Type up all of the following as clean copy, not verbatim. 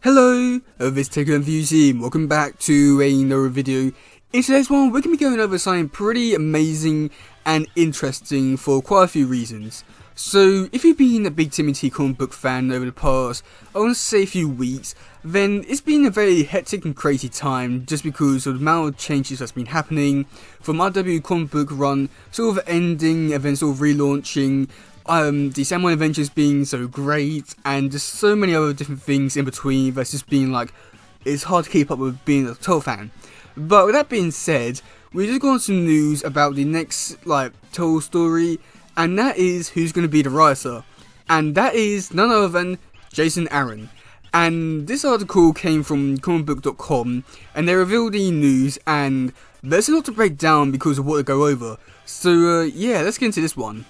Hello, this is teddygaming. Welcome back to another video. In today's one, we're going to be going over something pretty amazing and interesting for quite a few reasons. So, if you've been a big TMNT comic book fan over the past, I want to say a few weeks, then it's been a very hectic and crazy time just because of the amount of changes that's been happening, from RW comic book run sort of ending and then sort of relaunching, the Samurai Adventures being so great, and just so many other different things in between that's just being like, it's hard to keep up with being a total fan. But with that being said, we just got on some news about the next total story, and that is who's going to be the writer, and that is none other than Jason Aaron. And this article came from comicbook.com, and they revealed the news, and there's a lot to break down because of what to go over. So yeah, let's get into this one.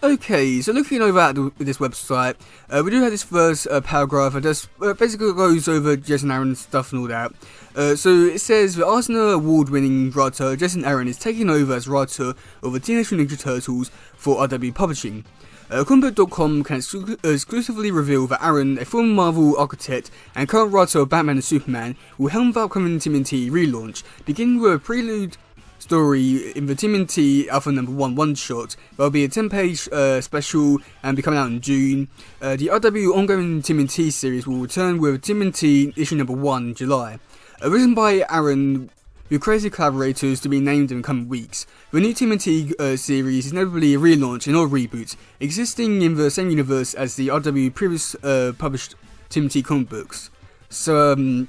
Okay, so looking over at this website, we do have this first paragraph that just basically goes over Jason Aaron's stuff and all that. So it says the Arsenal award-winning writer Jason Aaron is taking over as writer of the Teenage Mutant Ninja Turtles for RW Publishing. Comicbook.com can exclusively reveal that Aaron, a former Marvel architect and current writer of Batman and Superman, will helm the upcoming TMNT relaunch, beginning with a prelude story in the TMNT Alpha number 1 one-shot. There will be a 10-page special and be coming out in June. The RW ongoing TMNT series will return with TMNT issue number 1 in July. Written by Aaron, with crazy collaborators to be named in the coming weeks. The new TMNT series is notably a relaunch and not a reboot, existing in the same universe as the RW previous published TMNT comic books. So,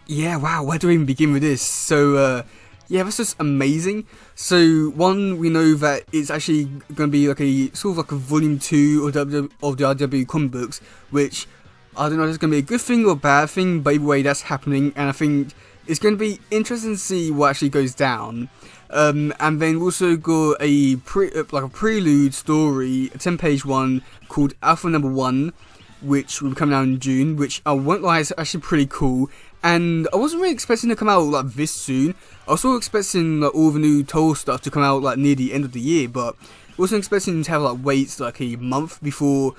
yeah, wow, where do we even begin with this? So, yeah, that's just amazing. So, one, we know that it's actually going to be like a sort of like a volume 2 of the RW comic books, which, I don't know if it's going to be a good thing or a bad thing, but either way, that's happening, and I think it's going to be interesting to see what actually goes down. And then we also got a prelude story, a 10-page one, called Alpha number 1, which will be coming out in June, which I won't lie, is actually pretty cool. And I wasn't really expecting to come out like this soon. I was sort of expecting all the new Toll stuff to come out near the end of the year, but I wasn't expecting to have wait a month before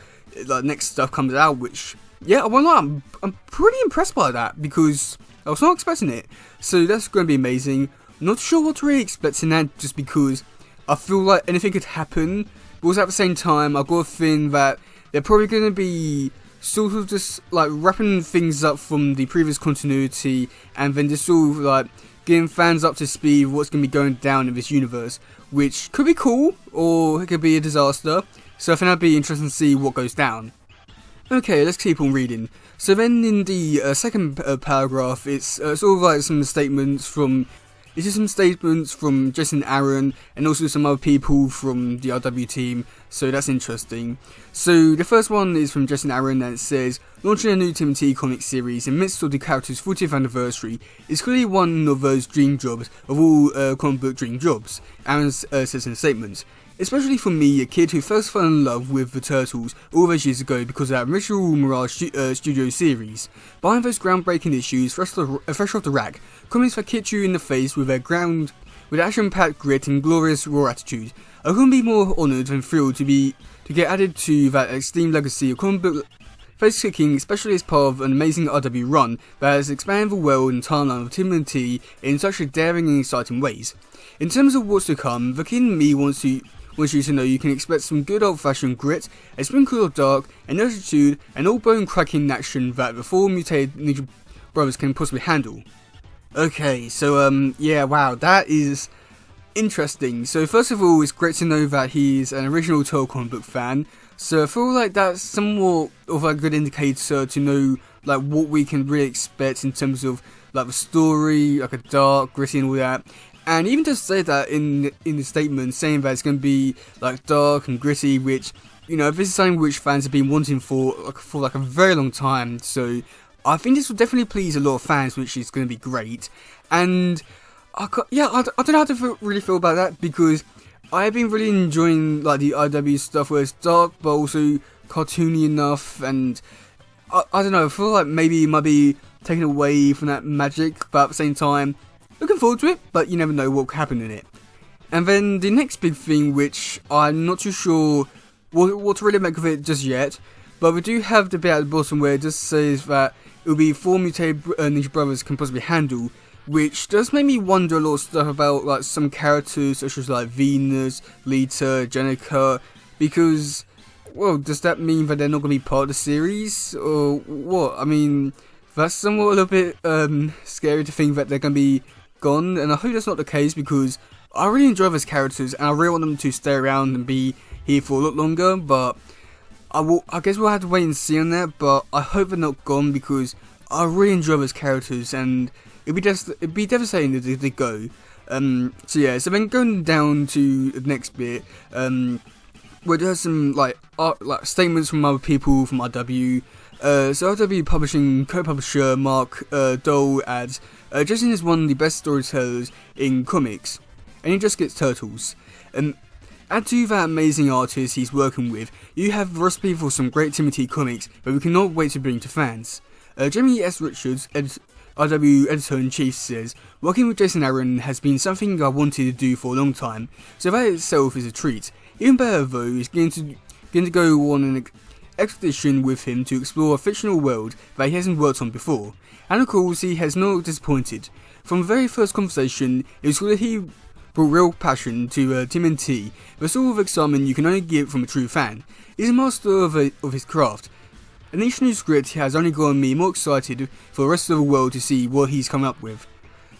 next stuff comes out. Which, yeah, I won't lie, I'm pretty impressed by that because I was not expecting it. So that's going to be amazing. Not sure what to really expect in that, just because I feel like anything could happen. But also at the same time, I've got a feeling that they're probably going to be sort of just wrapping things up from the previous continuity, and then just sort of getting fans up to speed with what's going to be going down in this universe, which could be cool or it could be a disaster. So I think that'd be interesting to see what goes down. Okay, let's keep on reading. So then in the second paragraph, it's sort of some statements from Jason Aaron and also some other people from the RW team, so that's interesting. So the first one is from Jason Aaron, and it says, launching a new TMNT comic series in the midst of the character's 40th anniversary is clearly one of those dream jobs of all comic book dream jobs, Aaron says in a statement. Especially for me, a kid who first fell in love with the Turtles all those years ago because of that original Mirage Studio series. Behind those groundbreaking issues, fresh off the rack, comics that hit you in the face with with action-packed grit and glorious raw attitude. I couldn't be more honoured and thrilled to get added to that esteemed legacy of comic book face-kicking, especially as part of an amazing RW run that has expanded the world and timeline of TMNT in such a daring and exciting ways. In terms of what's to come, the kid in me wants you to know you can expect some good old-fashioned grit, a sprinkle of dark, and attitude, and all bone-cracking action that the four mutated Ninja Brothers can possibly handle. Okay, so yeah, wow, that is interesting. So first of all, it's great to know that he's an original Toll comic book fan, so I feel like that's somewhat of a good indicator to know what we can really expect in terms of the story, a dark, gritty and all that. And even to say that in the statement, saying that it's going to be dark and gritty, which, you know, this is something which fans have been wanting for a very long time. So I think this will definitely please a lot of fans, which is going to be great. And I don't know how to really feel about that, because I've been really enjoying the IW stuff where it's dark but also cartoony enough, and I don't know, I feel like maybe it might be taken away from that magic, but at the same time, looking forward to it, but you never know what will happen in it. And then the next big thing, which I'm not too sure what to really make of it just yet, but we do have the bit at the bottom where it just says that it will be 4 mutated Ninja Brothers can possibly handle, which does make me wonder a lot of stuff about like some characters such as like Venus, Lita, Jenica, because, well, does that mean that they're not going to be part of the series, or what? I mean, that's somewhat a little bit scary to think that they're going to be gone, and I hope that's not the case, because I really enjoy those characters, and I really want them to stay around and be here for a lot longer, but I guess we'll have to wait and see on that, but I hope they're not gone, because I really enjoy those characters, and it'd be devastating if they go. So yeah, so then going down to the next bit, where there's some like statements from other people from RW. So RW Publishing co-publisher Mark Dole adds, Jason is one of the best storytellers in comics, and he just gets turtles. Add to that amazing artist he's working with, you have a recipe for some great Timothy comics that we cannot wait to bring to fans. Jamie S. Richards, RW Editor-in-Chief, says, working with Jason Aaron has been something I wanted to do for a long time, so that itself is a treat. Even better though is going to go on an expedition with him to explore a fictional world that he hasn't worked on before, and of course he has not disappointed. From the very first conversation, it was clear that he brought real passion to TMNT, the sort of excitement you can only get from a true fan. He's a master of his craft, and each new script has only gotten me more excited for the rest of the world to see what he's come up with.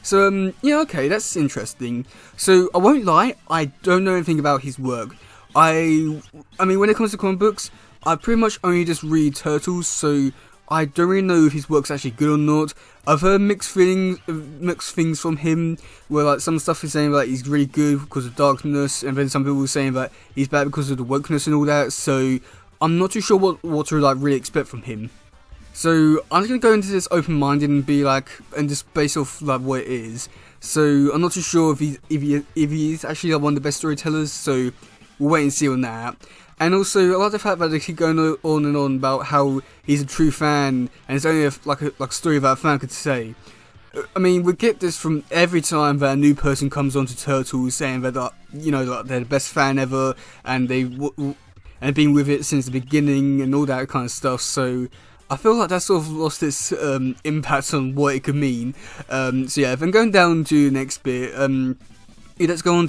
So yeah, okay, that's interesting. So I won't lie, I don't know anything about his work. I mean, when it comes to comic books, I pretty much only just read Turtles, so I don't really know if his work's actually good or not. I've heard mixed things from him, where like some stuff is saying that he's really good because of darkness, and then some people are saying that he's bad because of the wokeness and all that. So I'm not too sure what to like really expect from him. So I'm just gonna go into this open-minded and be like, and just base off like what it is. So I'm not too sure if he's actually like one of the best storytellers. So we'll wait and see on that. And also, I like the fact that they keep going on and on about how he's a true fan, and it's only a story that a fan could say. I mean, we get this from every time that a new person comes onto Turtles, saying that they're the best fan ever, and they've been with it since the beginning and all that kind of stuff. So I feel like that sort of lost its impact on what it could mean. So yeah, if I'm going down to the next bit, let's go on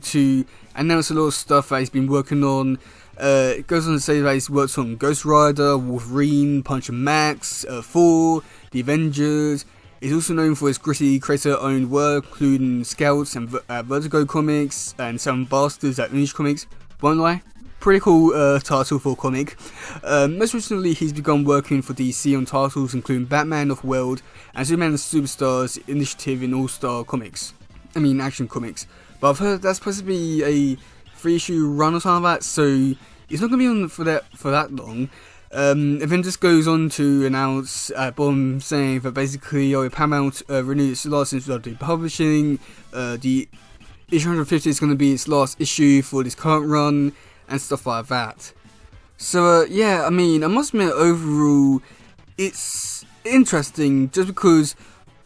to announce a lot of stuff that he's been working on. It goes on to say that he's worked on Ghost Rider, Wolverine, Punch and Max, Thor, The Avengers. He's also known for his gritty creator-owned work, including Scouts and Vertigo Comics, and Seven Bastards at Image Comics. Won't lie, pretty cool title for a comic. Most recently, he's begun working for DC on titles including Batman Off-World and Superman the Superstars Initiative in All-Star Comics. I mean, Action Comics. But I've heard that's supposed to be a 3-issue run or something like that, so it's not going to be on for that long. And then just goes on to announce at bottom saying that basically Paramount renewed its license with publishing. The issue 150 is going to be its last issue for this current run and stuff like that. So yeah, I mean, I must admit overall it's interesting just because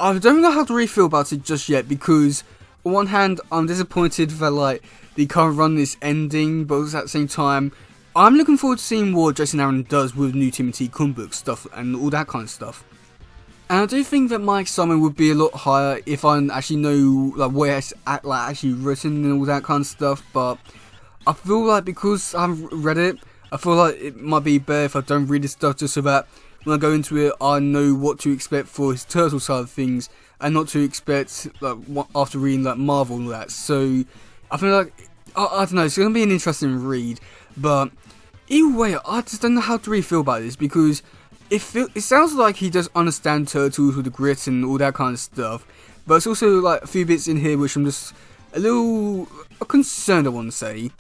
I don't know how to really feel about it just yet, because on one hand I'm disappointed that like the current run is ending, but at the same time I'm looking forward to seeing what Jason Aaron does with new Timothy comic book stuff and all that kind of stuff. And I do think that my excitement would be a lot higher if I actually know like what it's actually written and all that kind of stuff, but I feel like because I've read it, I feel like it might be better if I don't read this stuff, just so that when I go into it I know what to expect for his turtle side of things and not to expect like after reading like Marvel and all that. So I feel like I don't know, it's going to be an interesting read, but either way I just don't know how to really feel about this, because it sounds like he does understand turtles with the grit and all that kind of stuff, but it's also like a few bits in here which I'm just a little concerned, I want to say.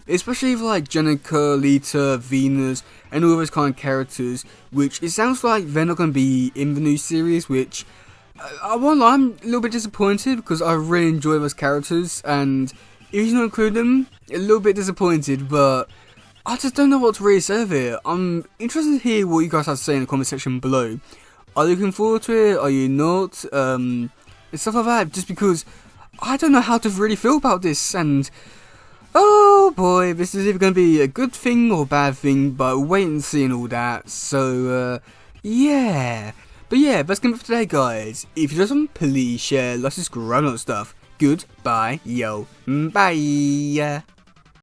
Especially for like Jenica, Lita, Venus, and all those kind of characters, which it sounds like they're not going to be in the new series, which I won't lie, I'm a little bit disappointed because I really enjoy those characters, and if he's not including them, a little bit disappointed, but I just don't know what to really say of it. I'm interested to hear what you guys have to say in the comment section below. Are you looking forward to it? Are you not? And stuff like that, just because I don't know how to really feel about this, and oh boy, this is either going to be a good thing or a bad thing, but wait and see and all that. So Yeah. But yeah, that's gonna be for today, guys. If you like something, please share, like, subscribe, and all that stuff. Goodbye, yo. Bye.